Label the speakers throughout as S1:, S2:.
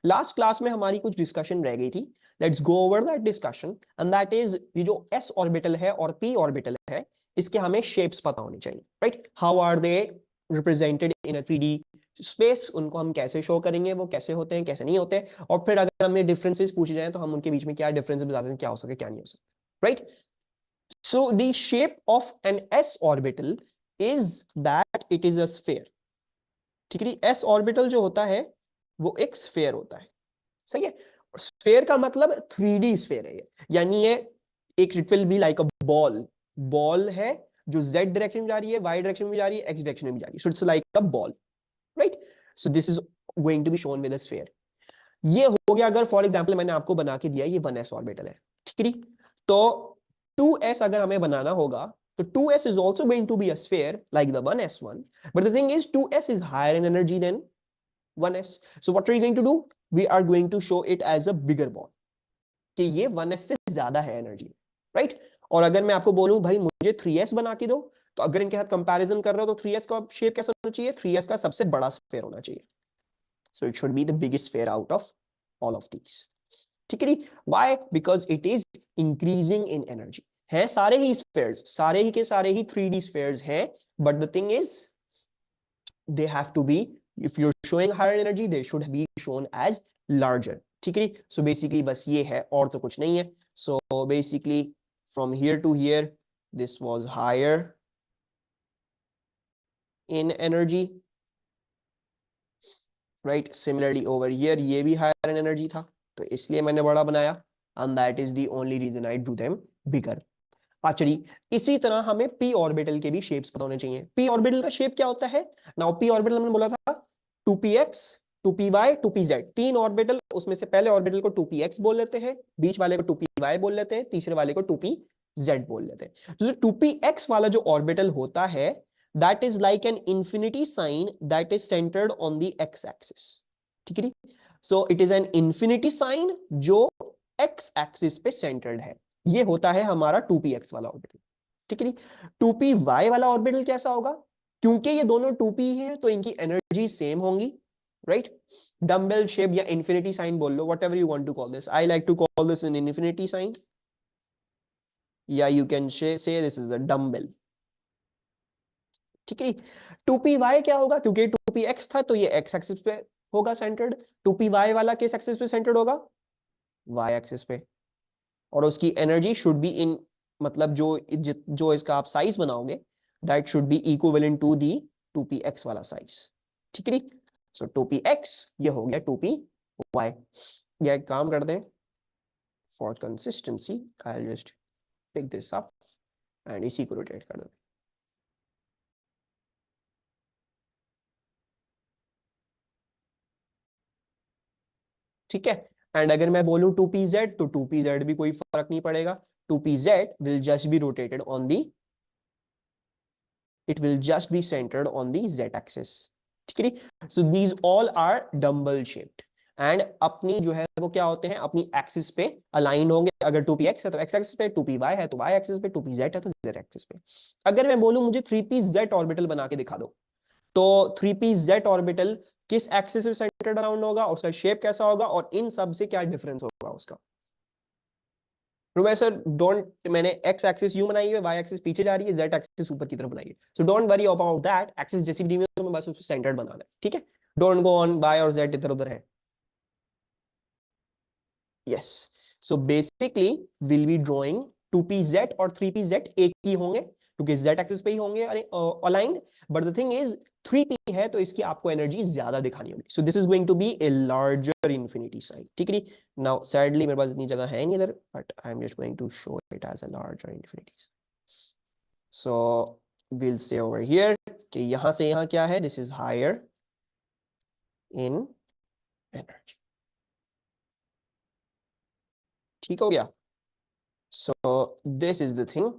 S1: Last class में हमारी कुछ डिस्कशन रह गई थी, let's go over that discussion, and that is ये जो s ऑर्बिटल है और p ऑर्बिटल है, इसके हमें शेप्स पता होनी चाहिए, right? How are they represented in a 3D space, उनको हम कैसे शो करेंगे, वो कैसे होते हैं, कैसे नहीं होते, और फिर अगर हमें डिफरेंसेस पूछे जाए तो हम उनके बीच में क्या डिफरेंसेस बता सकते हैं, क्या हो सके क्या नहीं हो सकता, right? So the shape of an s orbital is that it is a sphere, ठीक है? एस ऑर्बिटल जो होता है वो एक स्फीयर होता है, सही है? स्फीयर का मतलब 3D स्फीयर है ये, यानी ये एक, it will be like a ball, ball है जो z डायरेक्शन में जा रही है, y डायरेक्शन में जा रही है, x डायरेक्शन में भी जा रही है, so it's like a ball, right? So this is going to be shown with a sphere. ये हो गया, अगर फॉर एग्जांपल मैंने आपको बना के दिया ये 1s ऑर्बिटल है, ठीक है? तो 2s अगर हमें बनाना होगा तो 2s is also going to be a sphere like the 1s one, but the thing is 2s is higher in energy than 1s. So what are we going to do? We are going to show it as a bigger ball, कि ये 1s से ज्यादा है energy, right? और अगर मैं आपको बोलूं भाई मुझे 3s बना के दो, तो अगर इनके साथ कंपैरिजन कर रहे हो तो 3s का शेप कैसा होना चाहिए? 3s का सबसे बड़ा स्फीयर होना चाहिए, so it should be the biggest sphere out of all of these, ठीक है? Why? Because it is increasing in energy. है सारे ही स्फीयर्स, सारे ही के सारे ही 3D स्फीयर्स हैं, but the thing is they have to be, if you're showing higher energy they should be shown as larger, ठीक है? सो बेसिकली बस ये है, और तो कुछ नहीं है। So basically from here to here this was higher in energy, right? Similarly over here ये भी higher in energy था, तो इसलिए मैंने बड़ा बनाया, and that is the only reason I do them bigger। अच्छा जी, इसी तरह हमें p ऑर्बिटल के भी शेप्स पता होने चाहिए। p ऑर्बिटल का शेप क्या होता है? नाउ p ऑर्बिटल हमने बोला था 2px 2py 2pz, तीन ऑर्बिटल, उसमें से पहले ऑर्बिटल को 2px बोल लेते हैं, बीच वाले को 2py बोल लेते हैं, तीसरे वाले को 2pz बोल लेते हैं। तो 2px वाला जो ऑर्बिटल होता है that is like an infinity sign that is centred on the x axis, ठीक है? So it is an infinity sign जो x एक्सिस पे सेंटर्ड है, ये होता है हमारा 2px वाला ऑर्बिटल, ठीक है? 2py वाला ऑर्बिटल कैसा होगा? क्योंकि ये दोनों 2p हैं तो इनकी एनर्जी सेम होंगी, राइट? डम्बल शेप या इंफिनिटी साइन बोल लो, whatever you want to call this, I like to call this an infinity sign, या you can say this is a dumbbell, ठीक है? 2py क्या होगा? क्योंकि 2px था तो ये x एक्सिस पे होगा सेंटर्ड, 2py वाला किस एक्सिस पे सेंटर्ड होगा? y एक्सिस पे, और उसकी एनर्जी शुड बी इन, मतलब जो इसका आप साइज बनाओगे that should be equivalent to the 2px वाला साइज, ठीक है? सो 2px ये हो गया 2py। या एक काम करते हैं, for consistency I will just pick this up and इसी को रोटेट कर दो, ठीक है? एंड अगर मैं बोलूं 2pz तो 2pz भी कोई फर्क नहीं पड़ेगा, 2pz will just be rotated on the, it will just be centered on the z axis, ठीक है? so these all are dumbbell shaped and अपनी जो है वो क्या होते हैं, अपनी एक्सिस पे अलाइन होंगे। अगर 2px है तो x एक्सिस पे, 2py है तो y एक्सिस पे, 2pz है तो z एक्सिस पे। अगर मैं बोलूं मुझे 3pz ऑर्बिटल बना के दिखा दो, तो 3pz ऑर्बिटल किस एक्सिस पे सेंटर्ड अराउंड होगा, उसका शेप कैसा होगा, और इन सब से क्या डिफरेंस होगा उसका? सर डोंट, मैंने x एक्सिस यू बनाई है, y एक्सिस पीछे जा रही है, z एक्सिस ऊपर की तरफ बनाई है, so don't worry about that, axis जैसी भी दी हुई है तो मैं बस उसको सेंटर्ड बनाना है, ठीक है? डोंट गो ऑन y और z इधर उधर है। Yes, so basically will be drawing 2pz और 3pz एक ही होंगे क्योंकि z एक्सिस पे ही होंगे aligned, but the thing is 3p है तो इसकी आपको एनर्जी ज्यादा दिखानी होगी, so this is going to be a larger infinity sign, ठीक है? नाउ सैडली मेरे पास इतनी जगह है नहीं इधर, but I am just going to show it as a larger infinity. So will say over here कि यहां से यहां क्या है, this is higher in energy, ठीक हो गया? So this is the thing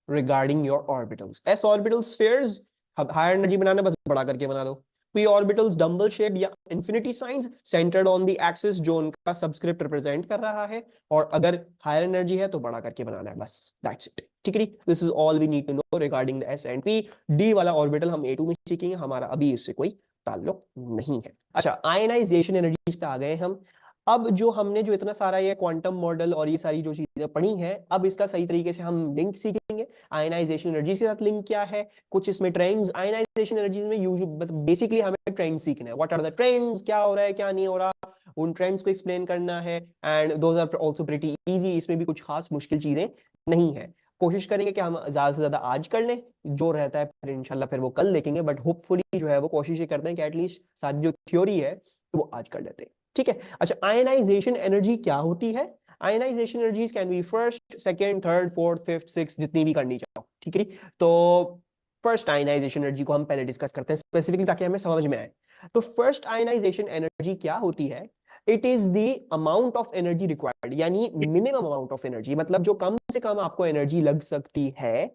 S1: regarding your orbitals. S orbital spheres, higher energy बनाना बस बड़ा करके बना दो। P orbitals dumbbell shape या infinity signs centered on the axis जो उनका सबस्क्रिप्ट रिप्रेजेंट कर रहा है, और अगर हायर एनर्जी है तो बड़ा करके बनाना है, बस दैट्स इट, ठीक है? This is all we need to know regarding the S and P। D वाला ऑर्बिटल हम A2 में सीखेंगे, हमारा अभी इससे कोई ताल्लुक नहीं है। अच्छा, आयनाइजेशन एनर्जीज पे आ गए हम। अब जो हमने जो इतना सारा ये क्वांटम मॉडल और ये सारी जो चीजें पढ़ी हैं, अब इसका सही तरीके से हम लिंक सीखेंगे। आयनाइजेशन एनर्जी के साथ लिंक क्या है, कुछ इसमें ट्रेंड्स, आयनाइजेशन एनर्जीज में यूजुअली बेसिकली हमें ट्रेंड सीखना है। व्हाट आर द ट्रेंड्स, क्या हो रहा है क्या नहीं हो रहा, उन ट्रेंड्स को एक्सप्लेन करना है। And those are also pretty easy, इसमें भी कुछ खास मुश्किल चीजें नहीं है। कोशिश करेंगे कि हम ज्यादा से ज्यादा आज कर लें, जो रहता है फिर इंशाल्लाह फिर वो कल देखेंगे, बट होपफुली जो है वो कोशिश ये करते हैं कि एटलीस्ट सारी जो थ्योरी है तो वो आज कर लेते हैं, ठीक है। अच्छा, आयनाइजेशन एनर्जी क्या होती है? Ionisation energies can be first, second, third, fourth, fifth, six, जितनी भी करनी चाहो, ठीक है। तो फर्स्ट आयनाइजेशन एनर्जी को हम पहले डिस्कस करते हैं स्पेसिफिकली ताकि हमें समझ में आए। तो फर्स्ट आयनाइजेशन एनर्जी क्या होती है? It is the amount of energy required, यानी मिनिमम अमाउंट ऑफ एनर्जी, मतलब जो कम से कम आपको एनर्जी लग सकती है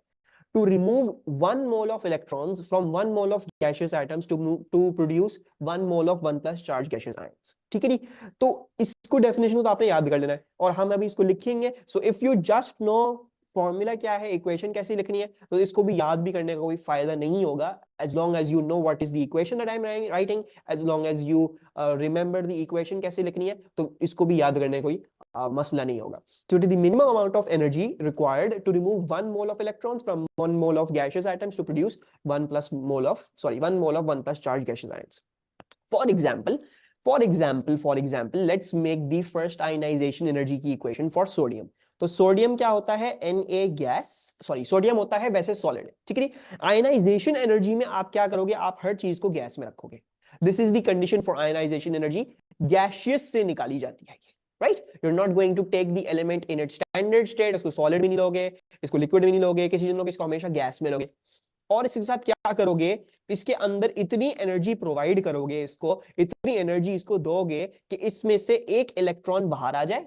S1: to remove 1 mole of electrons from 1 mole of gaseous atoms to produce 1 mole of 1 plus charged gaseous ions, ठीक है जी। तो इसको डेफिनेशन तो आपने याद कर लेना है और हम अभी इसको लिखेंगे। So if you just know formula क्या है, इक्वेशन कैसी लिखनी है, तो इसको भी याद भी करने का कोई फायदा नहीं होगा। as long as you know what is the equation that I am writing, as long as you remember the equation कैसे लिखनी है, तो इसको भी याद करने का कोई मसला नहीं होगा। So it is the minimum amount of energy required to remove 1 mole of electrons from 1 mole of gaseous atoms to produce 1 mole of 1 plus charged gaseous ions. For example, let's make the first ionization energy की equation for sodium. तो sodium क्या होता है? Na gas, sodium होता है वैसे solid, ठीक है। आयनाइजेशन एनर्जी में आप क्या करोगे? आप हर चीज को गैस में रखोगे। This is the condition for ionisation energy, gaseous से निकाली जाती है, right. You are not going to take the element in its standard state, इसको सॉलिड भी नहीं लोगे, इसको लिक्विड भी नहीं लोगे, किसी चीज में लोगे, इसको हमेशा गैस में लोगे। और इसके साथ क्या करोगे? इसके अंदर इतनी एनर्जी प्रोवाइड करोगे, इसको इतनी एनर्जी इसको दोगे कि इसमें से एक इलेक्ट्रॉन बाहर आ जाए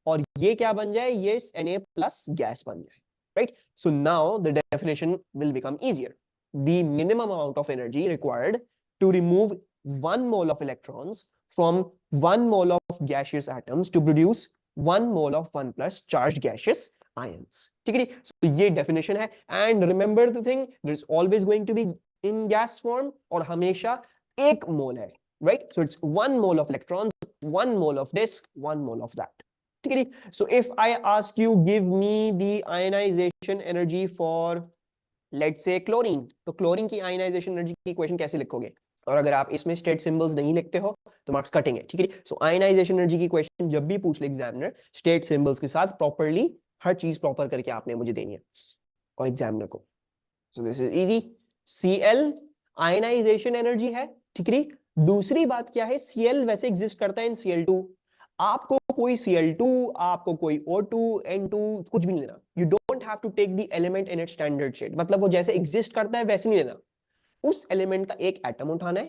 S1: और ये क्या बन जाए? ये Na प्लस गैस बन जाए, right. So now the definition will become easier. The minimum amount of energy required to remove 1 mole of electrons from 1 mole of gaseous atoms to produce 1 mole of 1 plus charged gaseous ions, ठीक है। so ये definition है। and remember the thing, there is always going to be in gas form और हमेशा एक मोल है, right? so it's 1 mole of electrons, 1 mole of this, 1 mole of that, ठीक है। so if I ask you give me the ionization energy for let's say chlorine, तो chlorine की ionization energy की equation कैसे लिखोगे? और अगर आप इसमें स्टेट सिंबल्स नहीं लिखते हो तो मार्क्स कटेंगे, ठीक है। सो आयनाइजेशन एनर्जी की इक्वेशन जब भी पूछ ले एग्जामिनर, स्टेट सिंबल्स के साथ प्रॉपर्ली हर चीज प्रॉपर करके आपने मुझे देनी है और एग्जामिनर को। So this is easy. Cl ionisation energy है, ठीक है। दूसरी बात क्या है? Cl वैसे एग्जिस्ट करता है इन Cl2। आपको कोई Cl2, आपको कोई O2, N2 कुछ भी नहीं लेना। You don't have to take the element in its standard state, मतलब वो जैसे एग्जिस्ट करता है वैसे नहीं लेना। उस एलिमेंट का एक एटम उठाना है,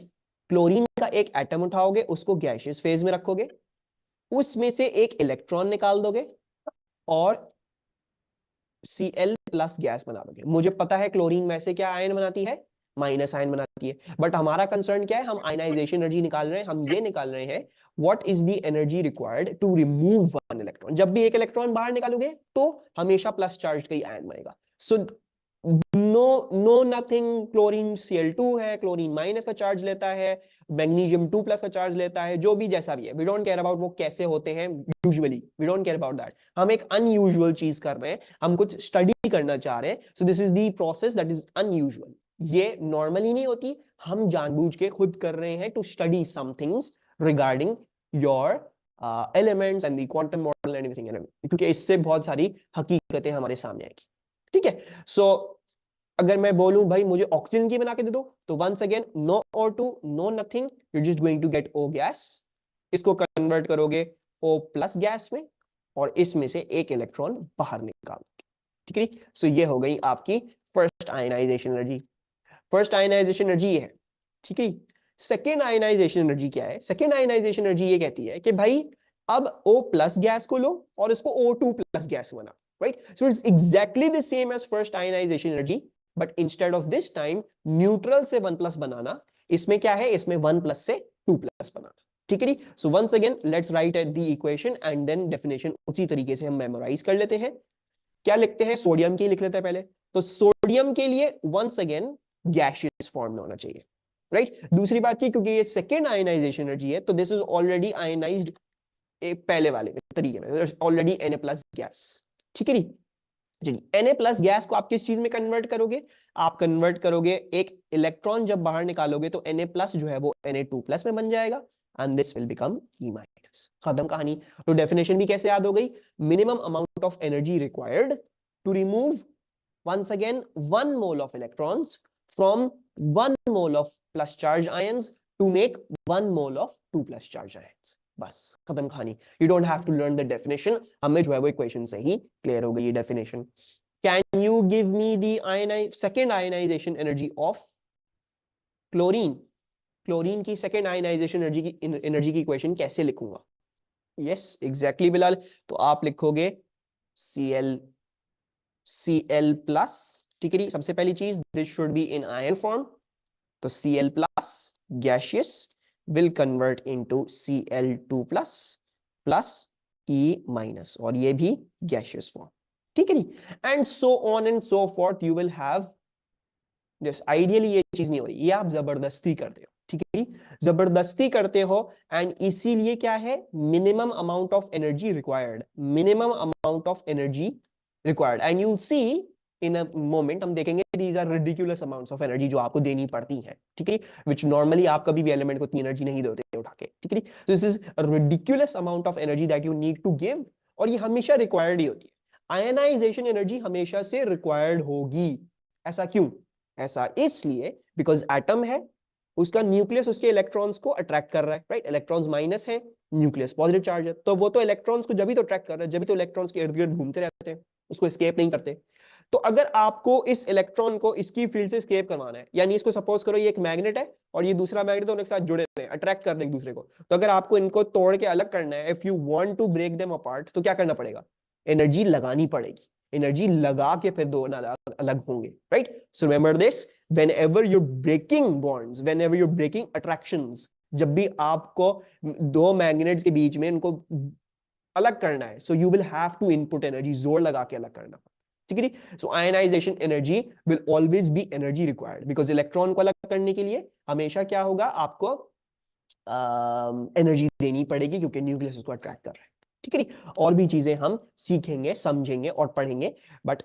S1: क्लोरीन का एक एटम उठाओगे, उसको गैसियस फेज में रखोगे, उसमें से एक इलेक्ट्रॉन निकाल दोगे और Cl प्लस गैस बना दोगे। मुझे पता है क्लोरीन में से क्या आयन बनाती है? माइनस आयन बनाती है। बट हमारा कंसर्न क्या है? हम आयनाइजेशन एनर्जी निकाल रहे हैं, हम ये निकाल रहे हैं what is the energy required to remove 1 electron. जब भी एक इलेक्ट्रॉन बाहर निकालोगे तो हमेशा प्लस चार्ज का ही आयन बनेगा। So no nothing, chlorine Cl2 है, क्लोरीन माइनस का चार्ज लेता है, मैग्नीशियम 2 प्लस का चार्ज लेता है, जो भी जैसा भी है, वी डोंट केयर अबाउट वो कैसे होते हैं। Usually we don't care about that. हम एक अनयूजुअल चीज कर रहे हैं, हम कुछ स्टडी करना चाह रहे हैं। So this is the process that is unusual. ये नॉर्मली नहीं होती, हम जानबूझ के खुद कर रहे हैं to study some things regarding your elements and the quantum model and everything, क्योंकि इससे बहुत सारी हकीकतें हमारे सामने आएगी, ठीक है। सो अगर मैं बोलूं भाई मुझे ऑक्सीजन की बना के दे दो, तो once again no O2, no nothing, you just going to get O gas. इसको कन्वर्ट करोगे O प्लस गैस में और इसमें से एक इलेक्ट्रॉन बाहर निकालोगे, ठीक है। सो ये हो गई आपकी first ionization energy. First ionization energy ये है, ठीक है। सेकेंड आयनाइजेशन एनर्जी क्या है? सेकेंड आयनाइजेशन एनर्जी ये कहती है कि भाई अब O प्लस गैस को लो और इसको O2 प्लस गैस बना, right? So it's exactly the same as first ionization energy, but instead of this time neutral से 1 प्लस बनाना, इसमें क्या है? इसमें 1 प्लस से 2 प्लस बनाना, ठीक है। So once again let's write at the equation and then definition उसी तरीके से हम मेमोराइज कर लेते हैं। क्या लिखते हैं? सोडियम की लिख लेते हैं पहले। तो सोडियम के लिए वंस अगेन गैसियस फॉर्म में होना चाहिए, राइट। दूसरी बात की क्योंकि ये सेकेंड आयनाइजेशन एनर्जी है तो दिस इज ऑलरेडी आयनाइज्ड पहले वाले तरीके में, ऑलरेडी Na प्लस गैस। ठीक है नहीं जी। Na प्लस गैस को आप किस चीज में कन्वर्ट करोगे? आप कन्वर्ट करोगे, एक इलेक्ट्रॉन जब बाहर निकालोगे तो Na प्लस जो है वो Na2 प्लस में बन जाएगा and this will become E minus. खत्म कहानी। तो डेफिनेशन भी कैसे याद हो गई? Minimum amount of energy required to remove once again 1 mole of electrons from 1 mole of plus charge ions to make 1 mole of 2 plus charge ions। बस खत्म कहानी। You don't have to learn the definition। हमें जो है वो equation से ही clear हो गई ये definition. Can you give me the second ionization energy of chlorine? Chlorine की सेकेंड आयनाइजेशन एनर्जी की इक्वेशन कैसे लिखूंगा? Yes exactly Bilal. तो आप लिखोगे Cl प्लस। ठीक है जी। सबसे पहली चीज this should be in ion form, तो Cl plus gaseous will convert into Cl2 plus plus E minus, और ये भी गैशियस फॉर्म। ठीक है जी। And so on and so forth you will have this. Ideally ये चीज नहीं हो रही, ये आप जबरदस्ती करते हो। ठीक है जी। जबरदस्ती करते हो एंड इसीलिए क्या है? Minimum amount of energy required, minimum amount of energy required and you will see in a moment, हम देखेंगे these are ridiculous amounts of energy जो आपको देनी पड़ती है। ठीक है, विच नॉर्मली आप कभी भी एलिमेंट को इतनी एनर्जी नहीं देते उठा के। ठीक है, तो this is ridiculous amount of energy that you need to give, और ये हमेशा रिक्वायर्ड ही होती है। आयनाइजेशन एनर्जी हमेशा से रिक्वायर्ड होगी। ऐसा क्यों? ऐसा इसलिए बिकॉज एटम है, उसका न्यूक्लियस उसके इलेक्ट्रॉन्स को अट्रैक्ट कर रहा है। राइट, इलेक्ट्रॉन्स माइनस है, न्यूक्लियस पॉजिटिव चार्ज है, तो वो तो इलेक्ट्रॉन्स को जब भी तो अट्रैक्ट कर रहा है, जब भी तो इलेक्ट्रॉन्स के इर्द गिर्द घूमते रहते हैं, उसको एस्केप नहीं करते। तो अगर आपको इस इलेक्ट्रॉन को इसकी फील्ड से एस्केप करवाना है, यानी इसको सपोज करो ये एक मैग्नेट है और ये दूसरा मैग्नेट, दोनों एक साथ जुड़े हुए हैं, अट्रैक्ट कर रहे हैं एक दूसरे को, तो अगर आपको इनको तोड़ के अलग करना है, if you want to break them apart, तो क्या करना पड़ेगा? एनर्जी लगानी पड़ेगी। एनर्जी लगा के फिर दो अलग अलग होंगे। Right, so remember this, whenever you're breaking bonds, whenever you're breaking attractions, जब भी आपको दो मैग्नेट्स के बीच में इनको अलग करना है, so you will have to input energy, जोर लगा के अलग करना। ठीक है जी। So ionization energy will always be energy required, because electron को अलग करने के लिए हमेशा क्या होगा? आपको एनर्जी देनी पड़ेगी, क्योंकि न्यूक्लियस उसको अट्रैक्ट कर रहा है। ठीक है जी। और भी चीजें हम सीखेंगे, समझेंगे और पढ़ेंगे, बट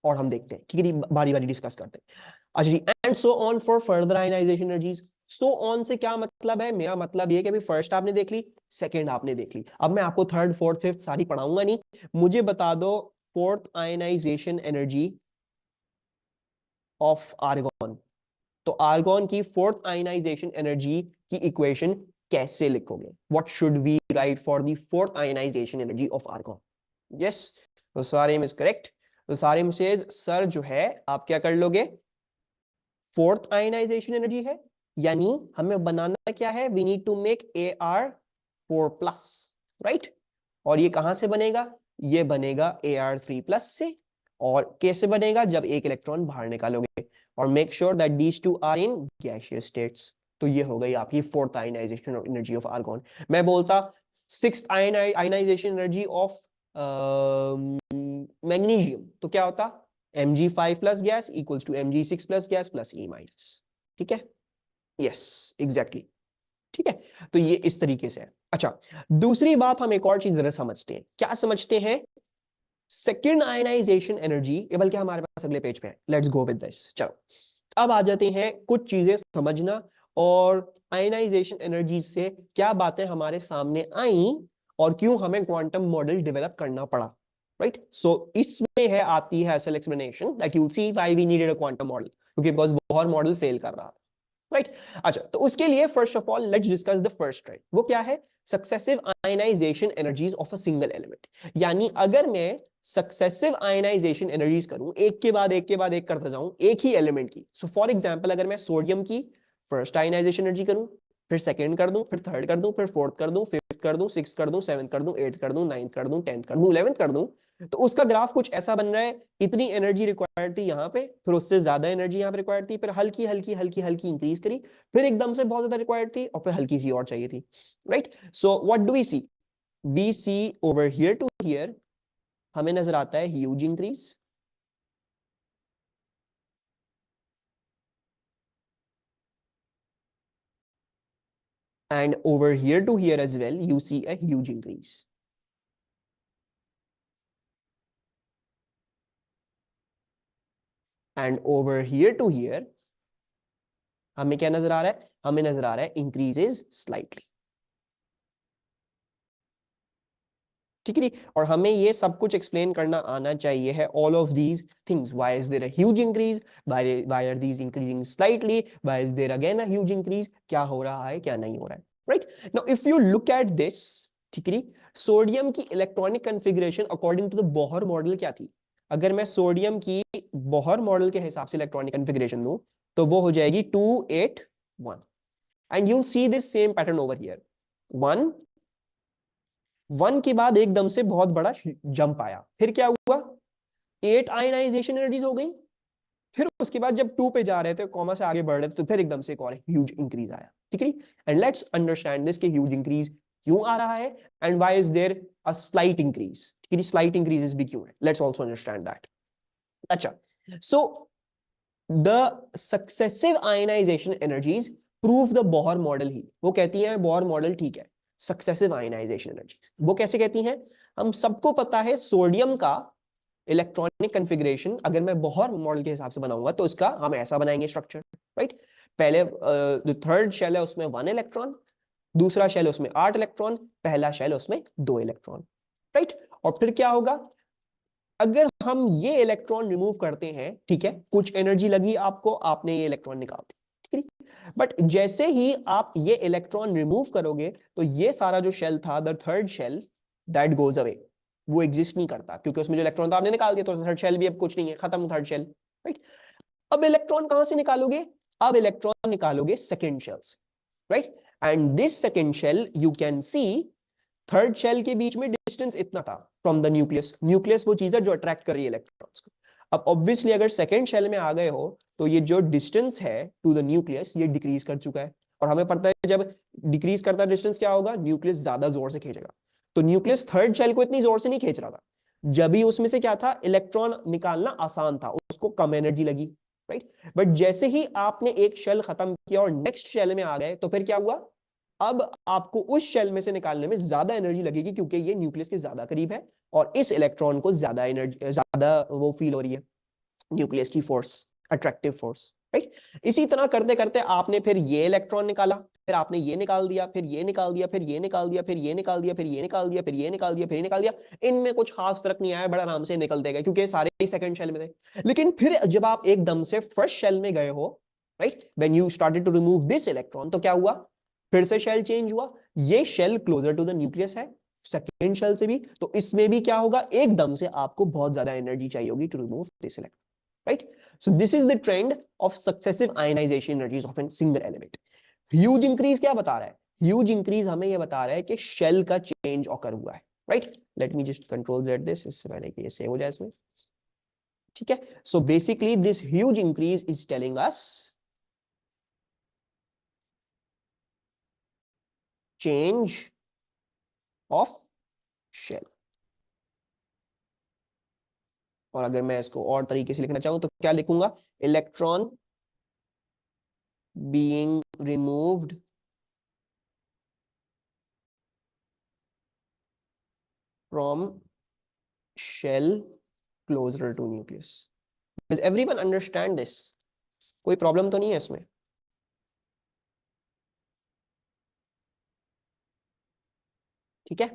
S1: और हम देखते हैं। ठीक है जी, बारी बारी डिस्कस करते हैं। अच्छा जी, and so on for further ionization energies. So on से क्या मतलब है? मेरा मतलब ये कि अभी फर्स्ट आपने देख ली, सेकंड आपने देख ली, अब मैं आपको थर्ड फोर्थ फिफ्थ सारी पढ़ाऊंगा नहीं। मुझे बता दो fourth ionisation energy of argon. तो आर्गॉन की फोर्थ आयनाइजेशन एनर्जी की इक्वेशन कैसे लिखोगे? What should we write for the fourth ionisation energy of argon? Yes, तो सारेम इज करेक्ट। तो सारेम सेज सर जो है आप क्या कर लोगे? फोर्थ आयनाइजेशन एनर्जी है, यानी हमें बनाना क्या है? We need to make Ar4+, right. और ये कहां से बनेगा? ये बनेगा Ar3+ से। और कैसे बनेगा? जब एक इलेक्ट्रॉन बाहर निकालोगे, और make sure that these two are in gaseous states. तो ये हो गई आपकी fourth ionisation energy of argon. मैं बोलता sixth ionisation energy of magnesium, तो क्या होता? Mg5+ gas equals to Mg6+ gas plus E minus. ठीक है, यस एग्जैक्टली। ठीक है, तो ये इस तरीके से है। अच्छा, दूसरी बात हम एक और चीज जरा समझते हैं। क्या समझते हैं? सेकेंड आयनाइजेशन एनर्जी, ये बल्कि हमारे पास अगले पेज पे है, लेट्स गो विद दिस। चलो अब आ जाते हैं कुछ चीजें समझना, और आयनाइजेशन एनर्जी से क्या बातें हमारे सामने आई और क्यों हमें क्वांटम मॉडल डेवलप करना पड़ा। राइट, सो इसमें है आती है असल explanation that you will see why we needed a quantum model, क्योंकि बिकॉज़ बोहर मॉडल फेल कर रहा था। राइट, अच्छा, तो उसके लिए first of all let's discuss the first right. वो क्या है? Successive ionization energies of a single element. यानी अगर मैं सक्सेसिव आयनाइजेशन एनर्जीज करूं, एक के बाद एक के बाद एक करता जाऊं एक ही एलिमेंट की, सो फॉर एग्जांपल अगर मैं सोडियम की फर्स्ट आयनाइजेशन एनर्जी करूं, फिर सेकंड कर दूं, फिर थर्ड कर दूं, फिर फोर्थ कर दूं, फिफ्थ कर दूं, सिक्स्थ कर दूं, सेवंथ कर दूं, एट्थ कर दूं, नाइन्थ कर दूं, टेंथ कर दूं, 11th कर दूं, तो उसका ग्राफ कुछ ऐसा बन रहा है। इतनी एनर्जी रिक्वायर्ड थी यहाँ पे, फिर उससे ज्यादा एनर्जी यहाँ पे रिक्वायर्ड थी, फिर हल्की हल्की हल्की हल्की इंक्रीज करी, फिर एकदम से बहुत ज्यादा रिक्वायर्ड थी, और फिर हल्की सी और चाहिए थी। Right, so what do we see? We see over here to here हमें नजर आता है huge increase. and over here to here as well you see a huge increase. And over here to here हमें क्या नजर आ रहा है, हमें नजर आ रहा है इंक्रीजेस स्लाइटली, ठीक है। और हमें ये सब कुछ एक्सप्लेन करना आना चाहिए है, all of these things, why is there a huge increase, why are these increasing slightly, why is there again a huge increase, क्या हो रहा है क्या नहीं हो रहा है, right. Now if you look at this, ठीक है, सोडियम की electronic configuration according to the Bohr model क्या थी, अगर मैं सोडियम की बोहर मॉडल के हिसाब से इलेक्ट्रॉनिक कॉन्फ़िगरेशन दूं तो वो हो जाएगी 281, and you will see this same pattern over here, 1 के बाद एकदम से बहुत बड़ा जंप आया, फिर क्या हुआ, 8 आयनाइजेशन एनर्जीज हो गई, फिर उसके बाद जब 2 पे जा रहे थे, कॉमा से आगे बढ़ रहे थे, तो फिर एकदम से एक और ह्यूज इंक्रीज आया, ठीक है। एंड लेट्स अंडरस्टैंड दिस, के ह्यूज इंक्रीज क्यों आ रहा है and why is there a slight increase, ठीक है, स्लाइट इंक्रीजेस भी क्यों है, लेट्स आल्सो अंडरस्टैंड दैट। अच्छा, so the successive ionization energies prove the Bohr model ही, वो कहती है बोहर मॉडल ठीक है, सक्सेसिव आयनाइजेशन एनर्जीज वो कैसे कहती हैं, हम सबको पता है सोडियम का इलेक्ट्रॉनिक कॉन्फ़िगरेशन अगर मैं बोहर मॉडल के हिसाब से बनाऊंगा तो इसका हम ऐसा बनाएंगे स्ट्रक्चर, राइट। पहले जो थर्ड शेल है उसमें 1 इलेक्ट्रॉन, दूसरा शेल है उसमें 8 इलेक्ट्रॉन, पहला शेल है उसमें 2 इलेक्ट्रॉन, राइट। और फिर क्या होगा, अगर हम ये इलेक्ट्रॉन रिमूव करते हैं, ठीक है, कुछ एनर्जी लगी आपको, आपने ये इलेक्ट्रॉन निकाल दी, ठीक है, बट जैसे ही आप ये इलेक्ट्रॉन रिमूव करोगे तो ये सारा जो शेल था, the third shell, that goes away, वो एग्जिस्ट नहीं करता, क्योंकि उसमें जो इलेक्ट्रॉन था आपने निकाल दिया, तो थर्ड शेल भी अब कुछ नहीं है, खत्म थर्ड शेल, राइट। अब इलेक्ट्रॉन कहां से निकालोगे, अब इलेक्ट्रॉन निकालोगे सेकेंड शेल से, right. And this second shell you can see, third shell के बीच में डिस्टेंस इतना था फ्रॉम द न्यूक्लियस, न्यूक्लियस वो चीज है जो अट्रैक्ट कर रही है इलेक्ट्रॉन्स को। अब ऑब्वियसली अगर सेकेंड शेल में आ गए हो तो ये जो डिस्टेंस है टू द न्यूक्लियस ये डिक्रीज कर चुका है, और हमें पता है जब डिक्रीज करता है डिस्टेंस क्या होगा, न्यूक्लियस ज्यादा जोर से खींचेगा, तो न्यूक्लियस थर्ड शेल को इतनी जोर से नहीं खींच रहा था, जब भी उसमें से क्या था, इलेक्ट्रॉन निकालना आसान था, उसको कम एनर्जी लगी, राइट। बट जैसे ही आपने एक शेल खत्म किया और नेक्स्ट शेल में आ गए तो फिर क्या हुआ, अब आपको उस शेल में से निकालने में ज्यादा एनर्जी लगेगी, क्योंकि ये न्यूक्लियस के ज्यादा करीब है और इस इलेक्ट्रॉन को ज्यादा एनर्जी, ज्यादा वो फील हो रही है न्यूक्लियस की फोर्स, अट्रैक्टिव फोर्स, राइट। इसी तरह करते करते आपने फिर ये इलेक्ट्रॉन निकाला, फिर आपने ये निकाल दिया, फिर ये निकाल दिया, फिर ये निकाल दिया, फिर ये निकाल दिया, फिर ये निकाल दिया, फिर ये निकाल दिया, फिर ये निकाल दिया, इनमें कुछ खास फर्क नहीं आया, बड़ा आराम से निकलते गए क्योंकि सारे ही सेकंड शेल में थे। लेकिन फिर जब आप एकदम से फर्स्ट शेल में गए हो, right, when you started to remove this electron, तो क्या हुआ, फिर से शेल चेंज हुआ, ये shell closer to the nucleus है सेकेंड शेल से भी, तो इसमें भी क्या होगा, एकदम से आपको बहुत ज्यादा एनर्जी चाहिए होगी to remove this electron, right? So this is the trend of successive ionization energies of a single element. Huge increase क्या बता रहा है, huge increase हमें ये बता रहा है कि शेल का चेंज ऑकर हुआ है, right? Let me just control Z this, इससे पहले कि ये सेव हो जाए इसमें, ठीक है। So basically this huge increase is telling us change of shell. और अगर मैं इसको और तरीके से लिखना चाहूं तो क्या लिखूंगा, electron being removed from shell closer to nucleus. Does everyone understand this? कोई प्रॉब्लम तो नहीं है इसमें, ठीक है।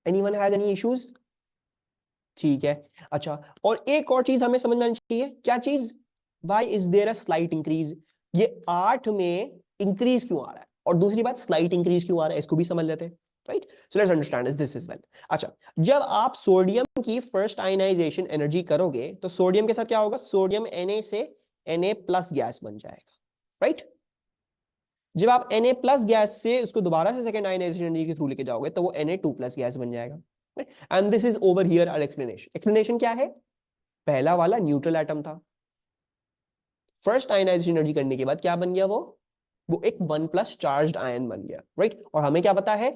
S1: Anyone has any issues? ठीक है। अच्छा, और एक और चीज हमें समझ में आनी चाहिए, क्या चीज, why is there a slight increase, ये 8 में इंक्रीज क्यों आ रहा है, और दूसरी बात स्लाइट इंक्रीज क्यों आ रहा है, इसको भी समझ लेते हैं, right. So let's understand this is well. अच्छा, जब आप सोडियम की फर्स्ट आयनाइजेशन एनर्जी करोगे तो सोडियम के साथ क्या होगा, सोडियम Na से Na प्लस गैस बन जाएगा, राइट। जब आप Na प्लस गैस से उसको दोबारा से सेकंड आयनाइजेशन एनर्जी के थ्रू लेके जाओगे तो वो Na2 प्लस गैस बन जाएगा, and this is over here our explanation. Explanation क्या है, पहला वाला न्यूट्रल एटम था, फर्स्ट आयनाइजेशन एनर्जी करने के बाद क्या बन गया, वो एक 1+ चार्ज्ड आयन बन गया, राइट। और हमें क्या पता है,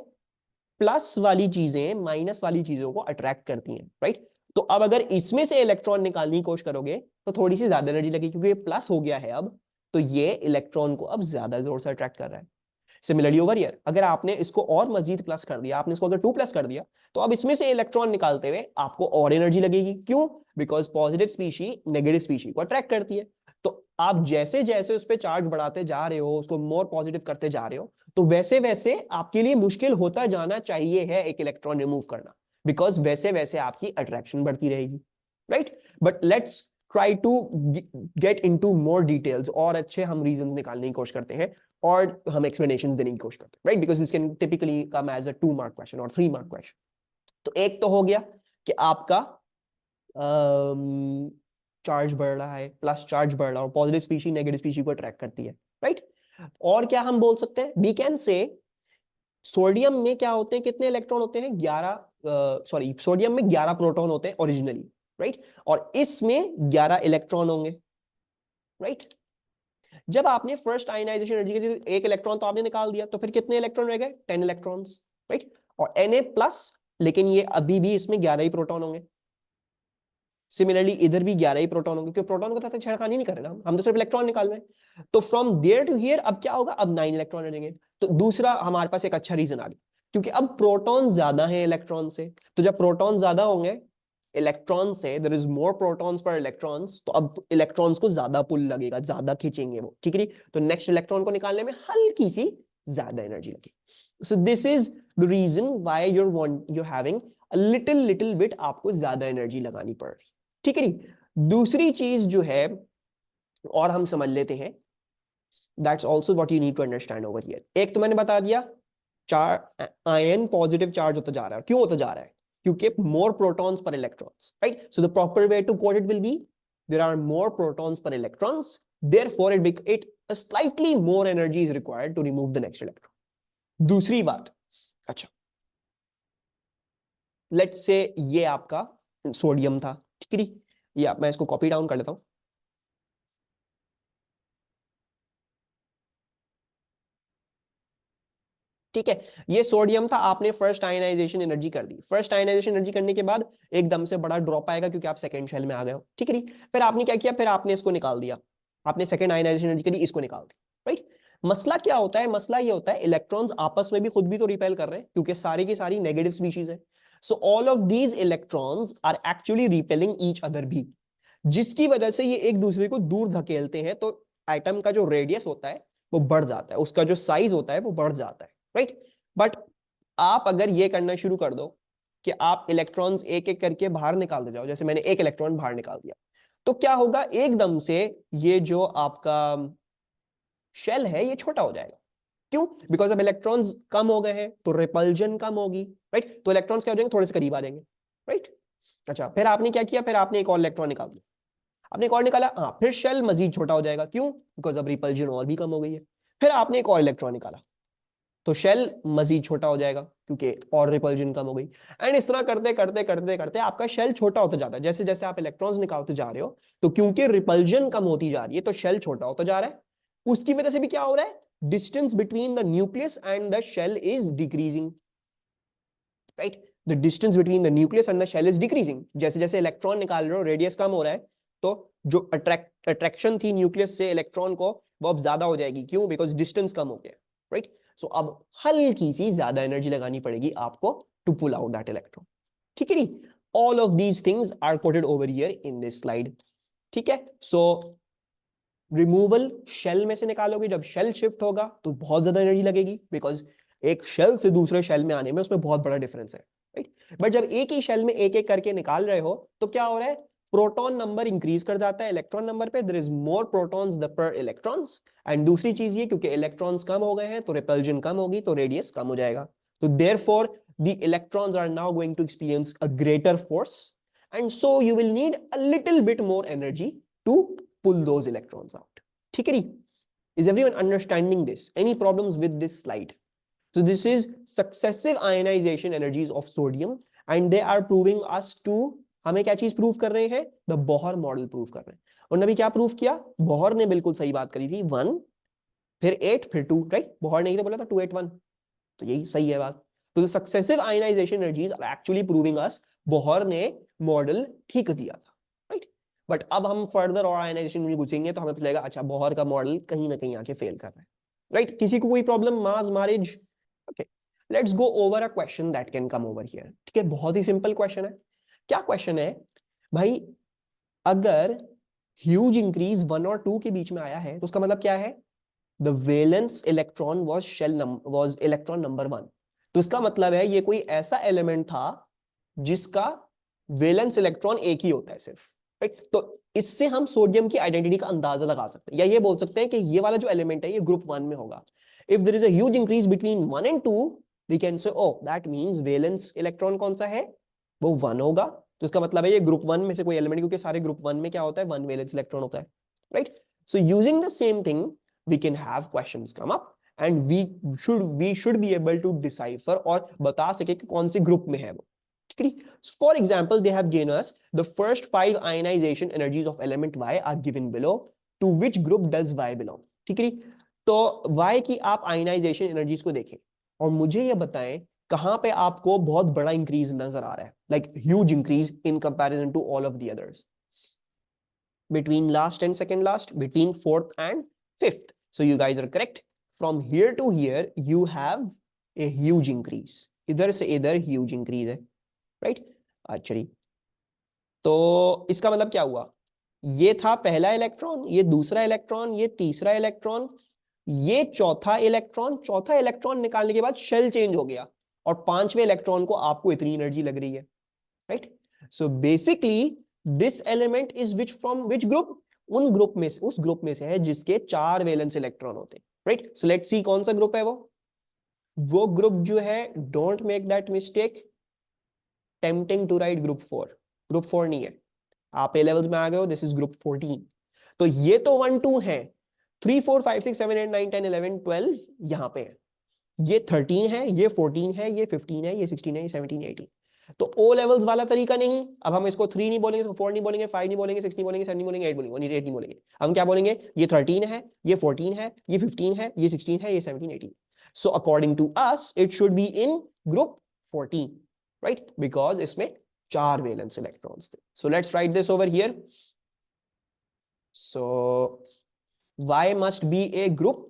S1: प्लस वाली चीजें माइनस वाली चीजों को अट्रैक्ट करती हैं, राइट। तो अब अगर इसमें से इलेक्ट्रॉन निकालने की कोशिश करोगे तो थोड़ी सी ज्यादा एनर्जी लगेगी, क्योंकि ये प्लस हो गया है अब, तो ये इलेक्ट्रॉन को अब ज्यादा जोर से अट्रैक्ट कर रहा है। सिमिलरली ओवर हियर अगर आपने इसको और मजीद प्लस कर दिया, आपने इसको अगर 2 प्लस कर दिया, तो अब इसमें से इलेक्ट्रॉन निकालते हुए आपको और एनर्जी लगेगी। क्यों? Because positive species negative species को अट्रैक्ट करती है। तो आप जैसे जैसे उस पर चार्ज बढ़ाते जा रहे हो, उसको मोर पॉजिटिव करते जा रहे हो, तो वैसे वैसे आपके लिए मुश्किल होता जाना चाहिए है एक इलेक्ट्रॉन रिमूव करना, बिकॉज वैसे वैसे आपकी अट्रैक्शन बढ़ती रहेगी, right? But let's try to get into more details, और अच्छे हम रीजंस निकालने की कोशिश करते हैं और हम एक्सप्लेनेशंस देने की कोशिश करते हैं, right? Because this can typically come as a 2 mark question और 3 मार्क क्वेश्चन। तो एक तो हो गया कि आपका चार्ज बढ़ रहा है, प्लस चार्ज बढ़ रहा है, और पॉजिटिव स्पीशी नेगेटिव स्पीशी को अट्रैक्ट करती है, राइट? और क्या हम बोल सकते हैं? वी कैन से सोडियम में क्या होते हैं, कितने इलेक्ट्रॉन होते हैं? 11, सॉरी, सोडियम में 11 प्रोटॉन होते हैं ओरिजिनली, राइट? और इसमें 11 इलेक्ट्रॉन होंगे, राइट? जब आपने फर्स्ट आयनाइजेशन एनर्जी की थी, एक इलेक्ट्रॉन तो आपने निकाल दिया, तो फिर कितने इलेक्ट्रॉन रह गए? 10 इलेक्ट्रॉन्स, राइट? और Na प्लस, लेकिन ये अभी भी इसमें 11 ही प्रोटॉन होंगे। सिमिलरली इधर भी 11 ही प्रोटॉन होंगे, क्योंकि प्रोटॉन को तो छेड़खानी नहीं कर रहे ना हम तो सिर्फ इलेक्ट्रॉन निकाल रहे हैं। तो फ्रॉम देयर टू हियर अब क्या होगा? अब 9 इलेक्ट्रॉन रहेंगे। तो दूसरा हमारे पास एक अच्छा रीजन आ गया, क्योंकि अब प्रोटॉन ज्यादा है इलेक्ट्रॉन से। तो जब प्रोटॉन ज्यादा होंगे इलेक्ट्रॉन से, there is more protons per electrons, तो अब इलेक्ट्रॉन्स को ज्यादा पुल लगेगा, ज्यादा खींचेंगे वो, ठीक है? तो नेक्स्ट इलेक्ट्रॉन को निकालने में हल्की सी ज्यादा एनर्जी लगेगी। So this is the reason why you're having a little bit आपको ज्यादा एनर्जी लगानी पड़ रही, ठीक है? नहीं, दूसरी चीज जो है और हम समझ लेते हैं, that's also what you need to understand over here. एक तो मैंने बता दिया, आयन पॉजिटिव चार्ज होता जा रहा है। क्यों होता जा रहा है? क्योंकि more protons per electrons, right? So the proper way to quote it will be there are more protons per electrons, therefore it slightly more energy is required to remove the next electron. दूसरी बात, अच्छा, let's say ये आपका sodium था, ठीक है? ये मैं इसको कॉपी डाउन कर लेता हूं। ठीक है, ये सोडियम था, आपने फर्स्ट आयनाइजेशन एनर्जी कर दी। फर्स्ट आयनाइजेशन एनर्जी करने के बाद एकदम से बड़ा ड्रॉप आएगा, क्योंकि आप सेकंड शेल में आ गए हो, ठीक है? फिर आपने क्या किया? फिर आपने इसको निकाल दिया, आपने सेकंड आयनाइजेशन एनर्जी करी, इसको निकाल दी, राइट? मसला क्या होता है? मसला ये होता है इलेक्ट्रॉन्स आपस में भी खुद भी तो रिपेल कर रहे हैं, क्योंकि सारी की सारी नेगेटिव स्पीशीज है। So all of these electrons are actually repelling each other भी, जिसकी वजह से ये एक दूसरे को दूर धकेलते हैं। तो एटम का जो रेडियस होता है वो बढ़ जाता है, उसका जो साइज होता है वो बढ़ जाता है, राइट? बट आप अगर ये करना शुरू कर दो कि आप इलेक्ट्रॉन्स एक एक करके बाहर निकालते जाओ, जैसे मैंने एक इलेक्ट्रॉन बाहर निकाल दिया, तो क्या होगा? एकदम से ये जो आपका शेल है ये छोटा हो जाएगा। क्यों? बिकॉज अब इलेक्ट्रॉन्स कम हो गए हैं, तो रिपल्जन कम होगी, राइट? तो इलेक्ट्रॉन्स क्या हो जाएंगे? थोड़े से करीब आ जाएंगे, राइट? अच्छा, फिर आपने क्या किया? फिर आपने एक और इलेक्ट्रॉन निकाल दिया, आपने एक और निकाला, हाँ, फिर शेल मजीद छोटा हो जाएगा। क्यों? बिकॉज अब रिपल्जन और भी कम हो गई है। फिर आपने एक और इलेक्ट्रॉन निकाला, तो शेल मजीद छोटा हो जाएगा, क्योंकि और रिपल्जन कम हो गई। एंड इस तरह करते करते करते करते आपका शेल छोटा होता जाता है। जैसे जैसे आप इलेक्ट्रॉन्स निकालते जा रहे हो, तो क्योंकि रिपल्जन कम होती जा रही है, तो शेल छोटा होता जा रहा है। उसकी वजह से भी क्या हो रहा है? Distance between the nucleus and the shell is decreasing, right? The distance between the nucleus and the shell is decreasing. जैसे जैसे इलेक्ट्रॉन निकाल रहे हो, रेडियस कम हो रहा है, तो जो अट्रैक्शन थी न्यूक्लियस से इलेक्ट्रॉन को, वो अब ज्यादा हो जाएगी। क्यों? बिकॉज डिस्टेंस कम हो गया, राइट? सो अब हल्की सी ज्यादा एनर्जी लगानी पड़ेगी आपको to pull out that electron, ठीक है? नी, all of these things are quoted over here in this slide, ठीक है? सो रिमूवल शेल में से निकालोगे, जब शेल शिफ्ट होगा तो बहुत ज्यादा एनर्जी लगेगी, बिकॉज एक शेल से दूसरे शेल में आने में उसमें बहुत बड़ा डिफरेंस है, राइट? बट जब एक ही शेल में एक एक करके निकाल रहे हो, तो क्या हो रहा है? प्रोटॉन नंबर इंक्रीज कर जाता है इलेक्ट्रॉन नंबर पे, there is more protons the per electrons. And दूसरी चीज ये, क्योंकि इलेक्ट्रॉन्स कम हो गए हैं, तो रिपल्जन कम होगी, तो रेडियस कम हो जाएगा। तो therefore the electrons are now going to experience a greater force, and so you will need a little bit more energy to pull those electrons out. ठीक है? Is everyone understanding this? Any problems with this slide? So this is successive ionization energies of sodium, and they are proving us to, हमें क्या चीज prove कर रहे हैं? The Bohr model prove कर रहे हैं। और अभी क्या प्रूव किया? बोहर ने बिल्कुल सही बात करी थी, 1 फिर 8 फिर 2, राइट? बोहर ने ही तो बोला था 2 8 1, तो यही सही है बात। तो successive ionization energies are actually proving us Bohr ने मॉडल ठीक दिया था, राइट? बट अब हम फर्दर और आयनाइजेशन में घुसेंगे तो हमें पता चलेगा अच्छा बोहर का मॉडल कहीं ना कहीं आके फेल कर रहा है, राइट? किसी को कोई प्रॉब्लम, मास मारिज? Okay, let's go over a question that can come over here. ठीक है, बहुत ही सिंपल क्वेश्चन है। क्या क्वेश्चन है भाई? अगर ह्यूज इंक्रीज 1 और 2 के बीच में आया है तो उसका मतलब क्या है? The valence electron was electron number 1। तो इसका मतलब है ये कोई ऐसा एलिमेंट था जिसका वैलेंस इलेक्ट्रॉन एक ही होता है सिर्फ, राइट? तो इससे हम सोडियम की आइडेंटिटी का अंदाजा लगा सकते हैं, या ये बोल सकते हैं कि ये वाला जो एलिमेंट है ये ग्रुप 1 में होगा। If there is a huge increase between 1 and 2, we can say oh that means valence electron कौन सा है? वो 1 होगा। तो इसका मतलब है ये ग्रुप 1 में से कोई एलिमेंट, क्योंकि सारे ग्रुप 1 में क्या होता है? 1 वैलेंस इलेक्ट्रॉन होता है, right? So using the same thing we can have questions come up and we should be able to decipher और बता सके कि कौन से ग्रुप में है वो, ठीक है? So for example, they have given us the first 5 ionization energies of element Y are given below. To which group does Y belong? ठीक है, तो Y की आप आयनाइजेशन एनर्जीज को देखें और मुझे ये बताएं कहां पे आपको बहुत बड़ा इंक्रीज नजर आ रहा है, like huge increase in comparison to all of the others, between last and second last, between fourth and fifth. So you guys are correct. From here to here you have a huge increase. इधर से इधर huge increase है, right? अच्छा जी, तो इसका मतलब क्या हुआ? ये था पहला इलेक्ट्रॉन, ये दूसरा इलेक्ट्रॉन, ये तीसरा इलेक्ट्रॉन, ये चौथा इलेक्ट्रॉन। चौथा इलेक्ट्रॉन निकालने के बाद शेल चेंज हो गया और पांचवें इलेक्ट्रॉन को आपको इतनी एनर्जी लग रही है, right? So basically this element is which from which group? उन ग्रुप में से, उस ग्रुप में से है जिसके 4 वैलेंस इलेक्ट्रॉन होते हैं, राइट? सो लेट्स सी कौन सा ग्रुप है वो ग्रुप जो है, don't make that mistake, tempting to write group 4। Group 4 नहीं है, आप ए लेवल्स में आ गए हो, दिस इज ग्रुप 14। तो ये तो 1 2 है, 3 4 5 6 7 8 9 10 11 12 यहां पे है, ये 13 है, ये 14 है, ये 15 है, ये 16 है, ये 17 18। तो ओ लेवल्स वाला तरीका नहीं। अब हम इसको 3 नहीं बोलेंगे, इसको 4 नहीं बोलेंगे, 5 नहीं बोलेंगे, 6 नहीं बोलेंगे, 7 नहीं बोलेंगे, 8 बोलेंगे, 8 नहीं बोलेंगे। हम क्या बोलेंगे? ये 13 है, ये 14 है, ये 15 है, ये 16 है, ये 17 18। So according to us it should be in group 14, right? Because इसमें 4 वैलेंस इलेक्ट्रॉन्स थे। So let's write this over here. So Y must be a group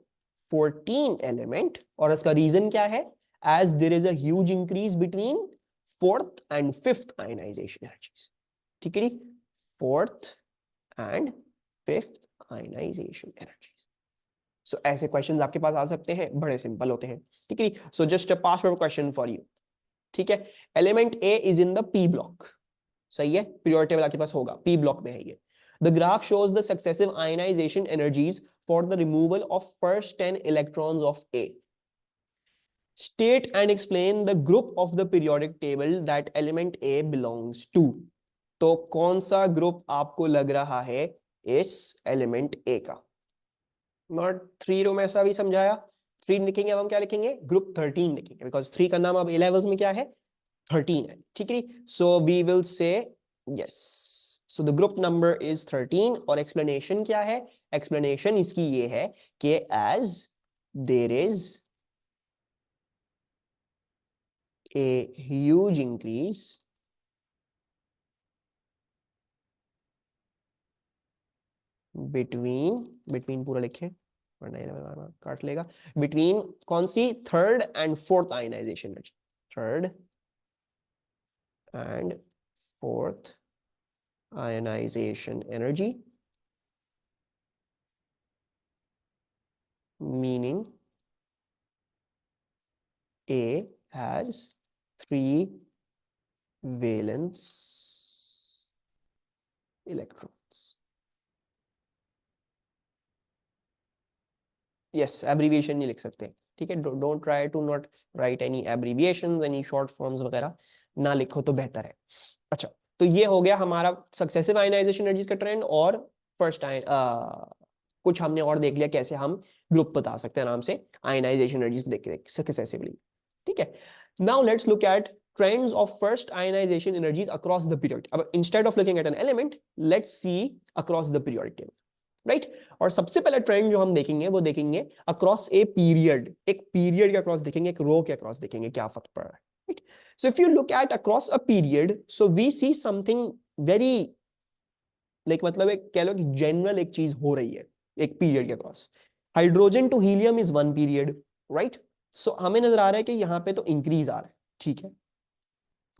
S1: 14 element, और इसका रीजन क्या है? As there is a huge increase between 4th and 5th ionization energies, ठीक है? 4th and 5th ionization energies. So ऐसे questions आपके पास आ सकते हैं, बड़े सिंपल होते हैं, ठीक है? So just a password question for you, ठीक है? Element A is in the P block, सही है? पीरियोडिक टेबल आपके पास होगा, P block में है ये। The graph shows the successive ionization energies for the removal of first 10 electrons of A. State and explain the group of the periodic table that element A belongs to. तो कौन सा group आपको लग रहा है इस एलिमेंट A का? Not 3 रो में ऐसा भी समझाया, 3 लिखेंगे, अब हम क्या लिखेंगे? ग्रुप 13 लिखेंगे, बिकॉज 3 का नाम अब A levels में क्या है? 13 है, ठीक है? So we will say yes, so the group number is 13। और एक्सप्लेनेशन क्या है? एक्सप्लेनेशन इसकी ये है कि as there is a huge increase between पूरा लिखे वरना काट लेगा, बिटवीन कौन सी? Third and fourth ionization, third and fourth ionization energy, meaning A has 3 valence electrons. Yes, abbreviation नहीं लिख सकते, ठीक है? Don't try to not write any abbreviations, any short forms वगैरह ना लिखो तो बेहतर है। अच्छा, तो ये हो गया हमारा सक्सेसिव आयनाइजेशन एनर्जीज का ट्रेंड, और फर्स्ट कुछ हमने और देख लिया कैसे हम ग्रुप बता सकते हैं आराम से आयनाइजेशन एनर्जीज को देख के सक्सेसिवली, ठीक है? Now let's look at trends of first ionization energies across the period. अब instead of looking at an element, let's see across the periodic table, right? और सबसे पहला ट्रेंड जो हम देखेंगे वो देखेंगे अक्रॉस ए पीरियड, एक पीरियड के अक्रॉस देखेंगे, एक रो के अक्रॉस देखेंगे क्या फर्क पड़ रहा है, right? So if you look at across a period, so we see something very like मतलब एक कह लो कि जनरल एक चीज हो रही है एक पीरियड के cross. Hydrogen to helium is one period, right? So हमें नजर आ रहा है कि यहाँ पे तो इंक्रीज आ रहा है, ठीक है।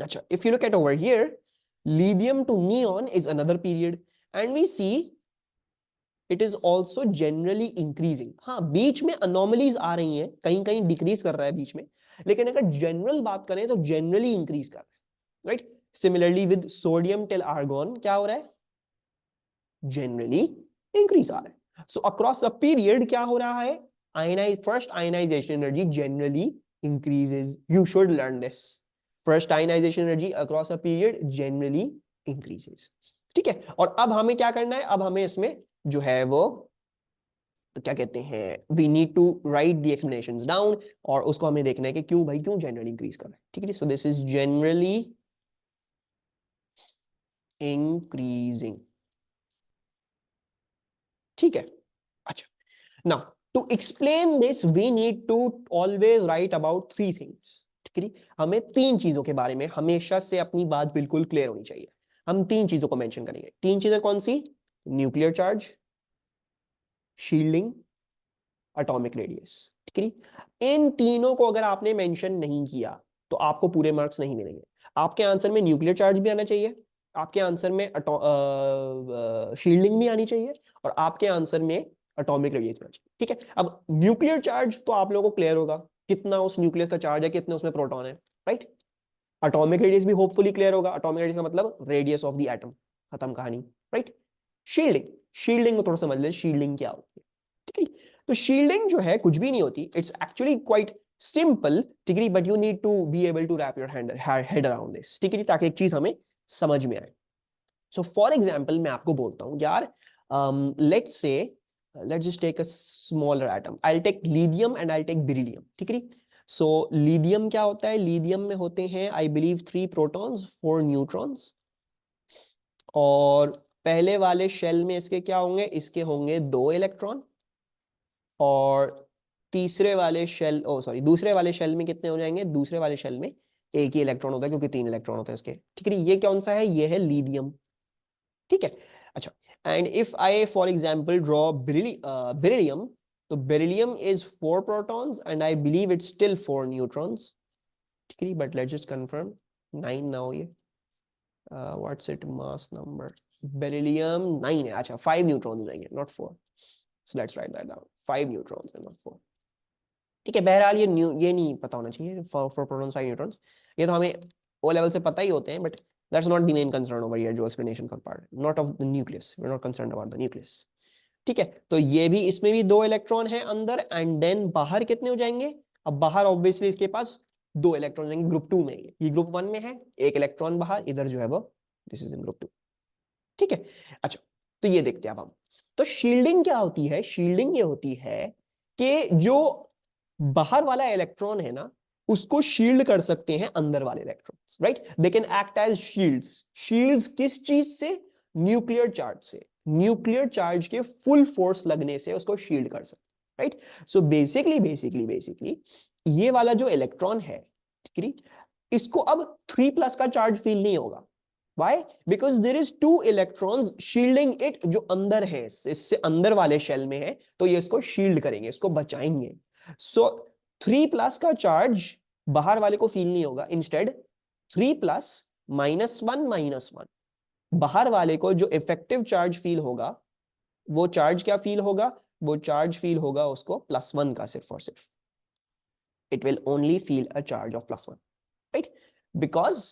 S1: अच्छा, if you look at over here, lithium to neon is another period and we see it is also generally increasing. हाँ, बीच में अनोमलीज आ रही हैं, कहीं कहीं डिक्रीज कर रहा है बीच में, लेकिन अगर जनरल बात करें तो जनरली इंक्रीज कर रहा है, right? Similarly with sodium till argon क्या हो रहा है? जनरली इंक्रीज आ रहा है। सो अक्रॉस अ पीरियड क्या हो रहा है? First ionization energy generally increases. You should learn this. First ionization energy across a period generally increases, ठीक है। और अब हमें क्या करना है? अब हमें इसमें जो है वो तो क्या कहते हैं, we need to write the explanations down, और उसको हमें देखना है कि क्यों भाई, क्यों जनरली इंक्रीज कर रहा है, ठीक है। So this is generally increasing, ठीक है। अच्छा, now to explain this we need to always write about three things, ठीक है। हमें तीन चीजों के बारे में हमेशा से अपनी बात बिल्कुल क्लियर होनी चाहिए। हम तीन चीजों को मेंशन करेंगे। तीन चीजें कौन सी? Nuclear charge, shielding, atomic radius, ठीक है। इन तीनों को अगर आपने मेंशन नहीं किया तो आपको पूरे मार्क्स नहीं मिलेंगे। आपके आंसर में न्यूक्लियर चार्ज भी आना चाहिए, आपके आंसर में शील्डिंग भी आनी चाहिए, और आपके आंसर में एटॉमिक रेडियस भी आना चाहिए, ठीक है। अब न्यूक्लियर चार्ज तो आप लोगों को क्लियर होगा, कितना उस न्यूक्लियस का चार्ज है, कितने उसमें प्रोटॉन है, राइट? एटॉमिक रेडियस भी होपफुली क्लियर होगा। एटॉमिक रेडियस का मतलब रेडियस ऑफ द एटम, खत्म कहानी, राइट? शील्डिंग, शील्डिंग को थोड़ा समझ ले, शील्डिंग क्या होती है, ठीक है। तो शील्डिंग जो है कुछ भी नहीं होती, इट्स एक्चुअली क्वाइट सिंपल, ठीक है, but you need to be able to wrap your head around this, ठीक है, ताकि एक चीज हमें समझ में आए। सो फॉर एग्जाम्पल मैं आपको बोलता हूं यार, let's say let's just take a smaller atom. I'll take lithium and I'll take beryllium, ठीक है। सो lithium क्या होता है? lithium में होते हैं आई बिलीव 3 प्रोटॉन्स 4 न्यूट्रॉन्स, और पहले वाले शेल में इसके क्या होंगे? इसके होंगे 2 इलेक्ट्रॉन, और तीसरे वाले शेल, ओ सॉरी, दूसरे वाले शेल में कितने हो जाएंगे? दूसरे वाले शेल में एक ही इलेक्ट्रॉन होता है, क्योंकि 3 इलेक्ट्रॉन होते हैं इसके, ठीक है। ये कौन सा है? ये है लीथियम, ठीक है। अच्छा, and if I for example draw beryllium, तो beryllium is 4 protons and I believe it's still 4 neutrons, ठीक है। But let's just confirm, 9 now ये what's it mass number? Beryllium 9 है, अच्छा 5 न्यूट्रॉन्स हो जाएंगे, not 4। So let's write that down, 5 neutrons and not 4, ठीक है। बहरहाल ये नहीं पता होना चाहिए, 4 प्रोटॉन्स 5 न्यूट्रॉन्स, ये तो हमें ओ लेवल से पता ही होते हैं, but that's not the main concern over here, जो एक्सप्लेनेशन का part, not of the nucleus, we are not concerned about the nucleus, ठीक है। तो ये भी, इसमें भी 2 इलेक्ट्रॉन है अंदर, एंड देन बाहर कितने हो जाएंगे? अब बाहर ऑब्वियसली इसके पास 2 इलेक्ट्रॉन जाएंगे, ग्रुप 2 में, ये ग्रुप 1 में है, एक इलेक्ट्रॉन बाहर, इधर जो है वो दिस इज इन ग्रुप 2, ठीक है। अच्छा, तो ये देखते हैं अब हम। तो शील्डिंग क्या होती है? शील्डिंग ये होती है कि जो बाहर वाला इलेक्ट्रॉन है ना, उसको शील्ड कर सकते हैं अंदर वाले electrons, right? They can act as shields. Shields किस चीज से? न्यूक्लियर चार्ज से। न्यूक्लियर चार्ज के फुल फोर्स लगने से उसको शील्ड कर सकते, राइट? सो बेसिकली ये वाला जो इलेक्ट्रॉन है, ठीक है, इसको अब 3+ का चार्ज फील नहीं होगा। Why? Because there is 2 electrons shielding it, जो अंदर है, इससे अंदर वाले शेल में है, तो ये इसको शील्ड करेंगे, इसको बचाएंगे। सो 3+ का चार्ज बाहर वाले को फील नहीं होगा, इंस्टेड 3+ -1 बाहर वाले को जो इफेक्टिव चार्ज फील होगा, वो चार्ज क्या फील होगा? वो चार्ज फील होगा उसको +1 का, सिर्फ और सिर्फ। It will only feel a charge of +1, right? Because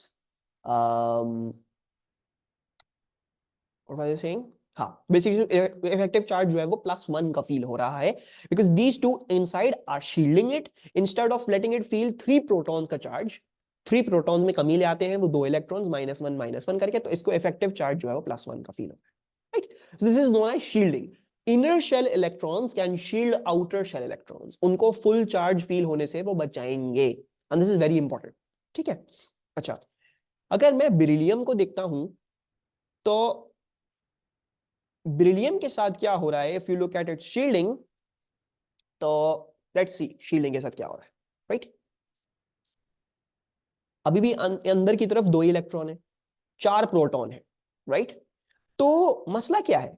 S1: what was I saying? हाँ, बेसिकली इफेक्टिव चार्ज जो है वो +1 का फील हो रहा है, because these two inside are shielding it, instead of letting it feel 3 protons का चार्ज। 3 प्रोटॉन्स में कमी ले आते हैं वो 2 इलेक्ट्रॉन्स, -1 करके, तो इसको इफेक्टिव चार्ज जो है वो +1 का फील हो रहा है, right? This is known as shielding. Inner shell electrons can shield outer shell electrons, उनको फुल चार्ज फील होने से वो बचाएंगे, and this is very important, ठीक है। अच्छा, अगर मैं बेरिलियम को देखता हूं, तो बेरिलियम के साथ क्या हो रहा है? If you look at its shielding, तो लेट्स सी शील्डिंग के साथ क्या हो रहा है, राइट? अभी भी अंदर की तरफ 2 इलेक्ट्रॉन है, 4 प्रोटॉन है, राइट? तो मसला क्या है,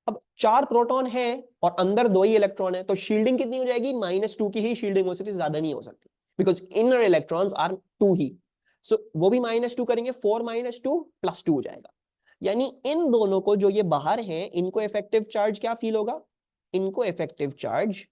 S1: अब 4 प्रोटॉन है और अंदर 2 ही इलेक्ट्रॉन है, तो शील्डिंग कितनी हो जाएगी, -2 की ही शील्डिंग हो सकती है, ज्यादा नहीं हो सकती, बिकॉज इनर इलेक्ट्रॉन्स आर 2 ही। सो वो भी -2 करेंगे, 4 - 2 +2 हो जाएगा। यानी इन दोनों को, जो ये बाहर हैं, इनको इफेक्टिव चार्ज क्या फील होगा, इनको इफेक्टिव चार्ज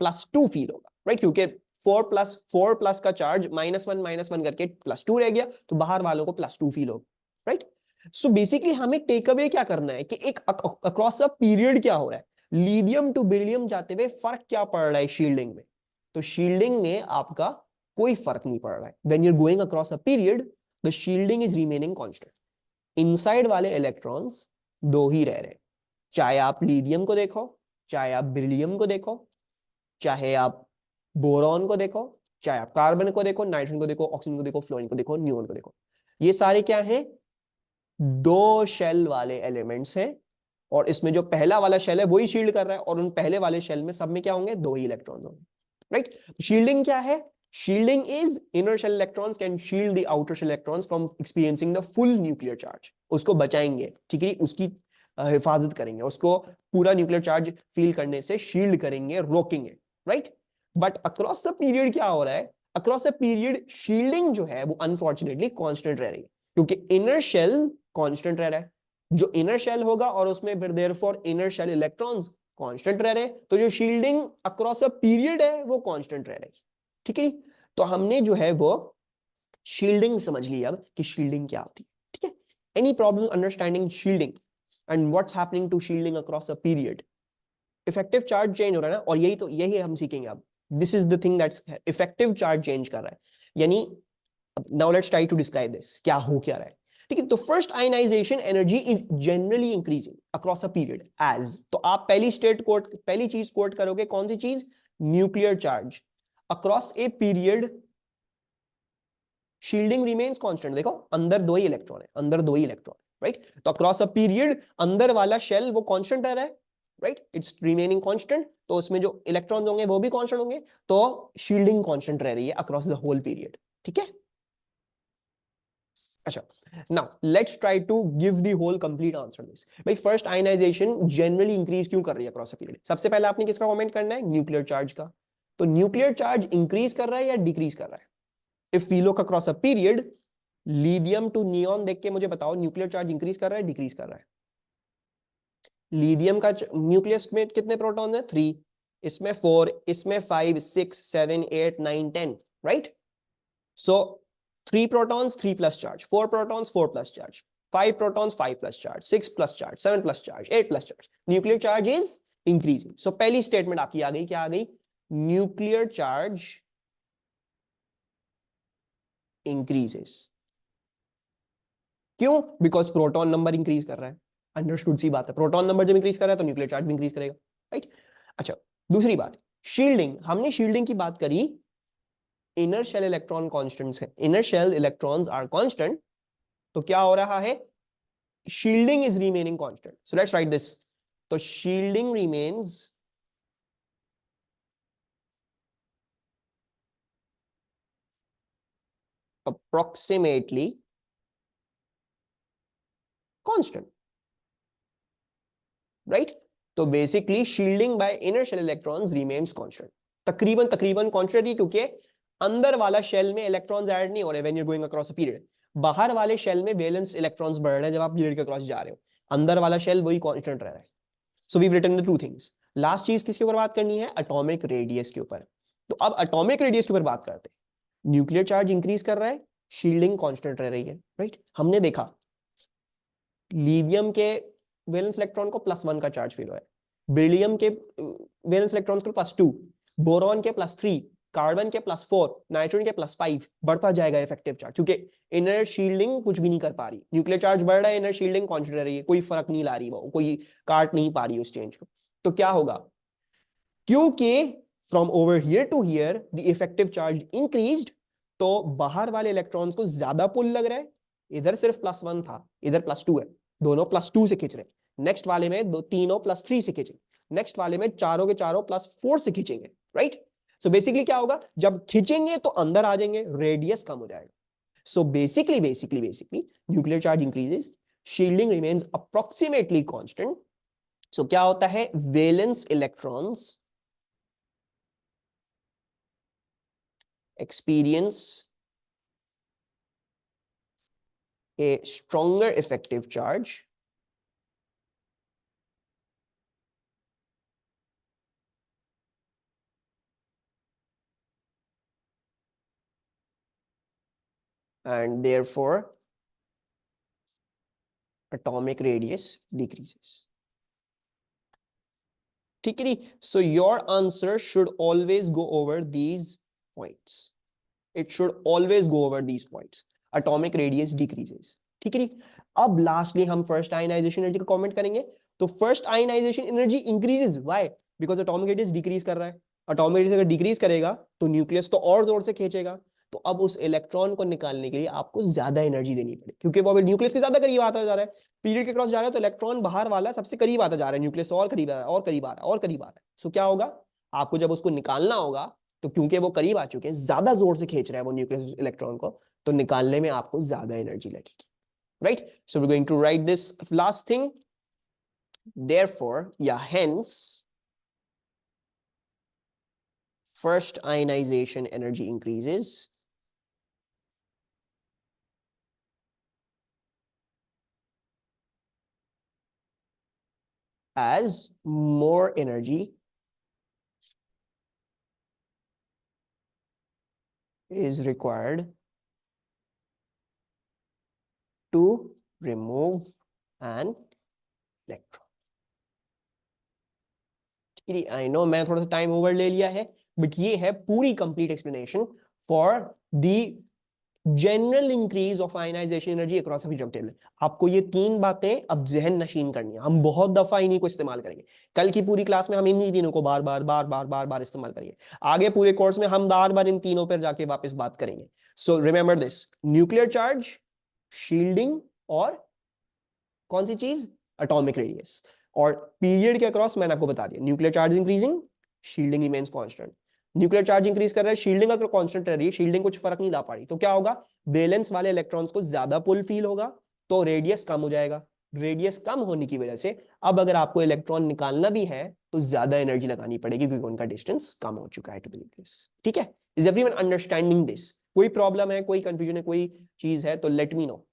S1: +2 फील होगा, राइट, क्योंकि 4 प्लस का चार्ज -1 करके +2 रह गया, तो बाहर वालों को +2 फील होगा, राइट। सो बेसिकली हमें टेक अवे क्या करना है कि एक अक्रॉस अ पीरियड क्या हो रहा है, लिथियम टू बेरिलियम जाते हुए फर्क क्या पड़ रहा है शील्डिंग में। तो शील्डिंग में आपका कोई फर्क नहीं पड़ रहा है, when you are going across a period the shielding is remaining constant. Inside वाले इलेक्ट्रॉन्स 2 ही रह रहे हैं, चाहे आप लिथियम को देखो, चाहे आप बेरिलियम को देखो, चाहे आप बोरॉन को देखो, चाहे आप कार्बन को देखो, नाइट्रोजन को देखो, ऑक्सीजन को देखो, फ्लोरीन को देखो, नियोन को देखो, ये सारे क्या हैं, 2 शेल वाले एलिमेंट्स हैं। और इसमें जो पहला वाला शेल है वही शील्ड कर रहा है, और उन पहले वाले शेल में सब में क्या होंगे, 2 ही इलेक्ट्रॉन होंगे, राइट। शील्डिंग क्या है, shielding is inner shell electrons can shield the outer shell electrons from experiencing the full nuclear charge. उसको बचाएंगे, ठीक है, उसकी हिफाजत करेंगे, उसको पूरा न्यूक्लियर चार्ज फील करने से शील्ड करेंगे, रोकेंगे, right. But across a period क्या हो रहा है, अक्रॉस अ पीरियड शील्डिंग जो है वो अनफॉर्चुनेटली कांस्टेंट रह रही है, क्योंकि इनर शेल कांस्टेंट रह रहा है, जो इनर शेल होगा और उसमें फिर therefore inner shell electrons constant रह रहे हैं, तो जो शील्डिंग अक्रॉस अ पीरियड है वो कांस्टेंट रह रही है, ठीक है। तो हमने जो है वो शील्डिंग समझ ली अब कि शील्डिंग क्या होती है, ठीक है। Any problem understanding shielding and what's happening to shielding across a period. Effective charge change हो रहा है ना, और यही हम सीखेंगे अब। This is the thing that's effective charge change कर रहा है, यानी now let's try to describe this, क्या हो क्या रहा है, ठीक है। तो first ionization energy is generally increasing across a period as, तो आप पहली चीज कोट करोगे, कौन सी चीज, nuclear charge across a period shielding remains constant. देखो अंदर 2 ही इलेक्ट्रॉन है, अंदर 2 ही इलेक्ट्रॉन, राइट। तो अक्रॉस अ पीरियड अंदर वाला शेल वो कांस्टेंट रह रहा है, राइट, इट्स रिमेनिंग कांस्टेंट, तो उसमें जो इलेक्ट्रॉन्स होंगे वो भी कांस्टेंट होंगे, तो शील्डिंग कांस्टेंट रह रही है अक्रॉस द होल पीरियड, ठीक है। अच्छा, now let's try to give the whole complete answer this. भाई फर्स्ट आयनाइजेशन जनरली इंक्रीज क्यों कर रही है अक्रॉस अ पीरियड, सबसे पहले आपने किसका कमेंट करना है, न्यूक्लियर चार्ज का। तो न्यूक्लियर चार्ज इंक्रीज कर रहा है या डिक्रीज कर रहा है, if we look across a period, lithium to neon देख के मुझे बताओ, न्यूक्लियर चार्ज इंक्रीज कर रहा है, डिक्रीज कर रहा है। लिथियम का न्यूक्लियस में कितने प्रोटॉन है, 3, इसमें 4, इसमें 5, 6, 7, 8, 9, 10, right. So 3 protons 3 plus charge, 4 protons 4 plus charge, 5 protons 5 plus charge, 6 plus charge, 7 plus charge, 8 plus charge, nuclear charge is increasing। So पहली स्टेटमेंट आपकी आ गई, क्या आ गई, न्यूक्लियर चार्ज इंक्रीजेस। क्यों, बिकॉज प्रोटॉन नंबर इंक्रीज कर रहा है, अंडरस्टूड सी बात है, प्रोटॉन नंबर जब इंक्रीज कर रहा है तो न्यूक्लियर चार्ज भी इंक्रीज करेगा, राइट। अच्छा, दूसरी बात, शील्डिंग, हमने शील्डिंग की बात करी, इनर शेल इलेक्ट्रॉन कांस्टेंट्स है, inner shell electrons are constant, तो क्या हो रहा है, shielding is remaining constant. So let's write this. So shielding remains approximately constant, right? तो basically shielding by inner shell electrons remains constant. तकरीबन constant ही, क्योंकि अंदर वाला शेल में इलेक्ट्रॉन्स ऐड नहीं हो रहे when you're going across a period. बाहर वाले शेल में वैलेंस इलेक्ट्रॉन्स बढ़ रहे हैं जब आप पीरियड के क्रॉस जा रहे हो, अंदर वाला शेल वही कांस्टेंट रह रहा है। So we written the two things. Last चीज किसके ऊपर बात करनी है, एटॉमिक रेडियस के ऊपर। तो अब एटॉमिक रेडियस के ऊपर बात करते हैं। न्यूक्लियर चार्ज इंक्रीज कर रहा है, शील्डिंग कांस्टेंट रह रही है, राइट। हमने देखा लिथियम के वैलेंस इलेक्ट्रॉन को +1 का चार्ज फील हुआ है, बेरिलियम के वैलेंस इलेक्ट्रॉन को +2, बोरॉन के +3, कार्बन के +4, नाइट्रोजन के +5, बढ़ता जाएगा इफेक्टिव चार्ज, क्योंकि इनर शील्डिंग कुछ भी नहीं कर पा रही, न्यूक्लियर चार्ज बढ़ रहा है, इनर शील्डिंग कांस्टेंट रह रही है, कोई फर्क नहीं ला रही, वो कोई काट नहीं पा रही उस चेंज को। तो क्या होगा, क्योंकि from over here to here the effective charge increased, तो बाहर वाले इलेक्ट्रॉन्स को ज्यादा पुल लग रहा है, इधर सिर्फ +1 था, इधर +2 है, दोनों +2 से खींच रहे हैं, नेक्स्ट वाले में तीनों +3 से खींचेंगे, नेक्स्ट वाले में चारों के चारों +4 से खींचेंगे, राइट। सो बेसिकली क्या होगा, जब खींचेंगे तो अंदर आ जाएंगे, रेडियस कम हो जाएगा। So basically nuclear charge increases, shielding remains approximately constant. So क्या होता है, valence electrons experience a stronger effective charge and therefore atomic radius decreases. ठीक है, so your answer should always go over these points. It should always go over these points. Atomic radius decreases. ठीक है, अब lastly हम first ionization energy का comment करेंगे. तो first ionization energy increases. Why? Because atomic radius decrease कर रहा है. एटॉमिक रेडियस अगर डिक्रीज करेगा तो न्यूक्लियस तो और जोर से खींचेगा. तो अब उस इलेक्ट्रॉन को निकालने के लिए आपको ज्यादा एनर्जी देनी पड़ेगी, क्योंकि वो न्यूक्लियस के ज्यादा करीब आता जा रहा है. पीरियड के क्रॉस जा रहा है तो इलेक्ट्रॉन बाहर वाला सबसे करीब आता जा रहा है, न्यूक्लियस और करीब आ रहा है, और करीब आ रहा है, और करीब आ रहा है. सो क्या होगा, आपको जब उसको निकालना होगा तो क्योंकि वो करीब आ चुके हैं, ज्यादा जोर से खींच रहा है वो न्यूक्लियस इलेक्ट्रॉन को, तो निकालने में आपको ज्यादा एनर्जी लगेगी. Right? So we are going to write this last thing. Therefore, yeah, hence first ionization energy increases as more energy is required to remove an electron. I know मैं थोड़ा सा टाइम ओवर ले लिया है, but ये है पूरी complete explanation for the general increase of ionization energy across periodic table. आपको ये तीन बातें अब जहन नशीन करनी है. हम बहुत दफा इन्हीं को इस्तेमाल करेंगे. कल की पूरी क्लास में हम इन्हीं तीनों को बार बार इस्तेमाल करेंगे. आगे पूरे कोर्स में हम बार बार इन तीनों पर जाके वापस बात करेंगे. So remember this, nuclear charge, shielding, और कौन सी चीज, एटॉमिक रेडियस. और पीरियड के अक्रॉस मैंने आपको बता दिया, nuclear charge increasing, shielding remains constant. Nuclear charge increase कर रहा है, शील्डिंग अगर कांस्टेंट रह रही है, शील्डिंग कुछ फर्क नहीं ला पा रही, तो क्या होगा, वैलेंस वाले इलेक्ट्रॉन्स को ज्यादा पुल फील होगा, तो रेडियस कम हो जाएगा. रेडियस कम होने की वजह से अब अगर आपको इलेक्ट्रॉन निकालना भी है तो ज्यादा एनर्जी लगानी पड़ेगी, क्योंकि उनका डिस्टेंस कम हो चुका है टू द न्यूक्लियस. ठीक है? Is everyone understanding this? कोई प्रॉब्लम है, कोई कंफ्यूजन है, कोई चीज है तो लेट मी नो.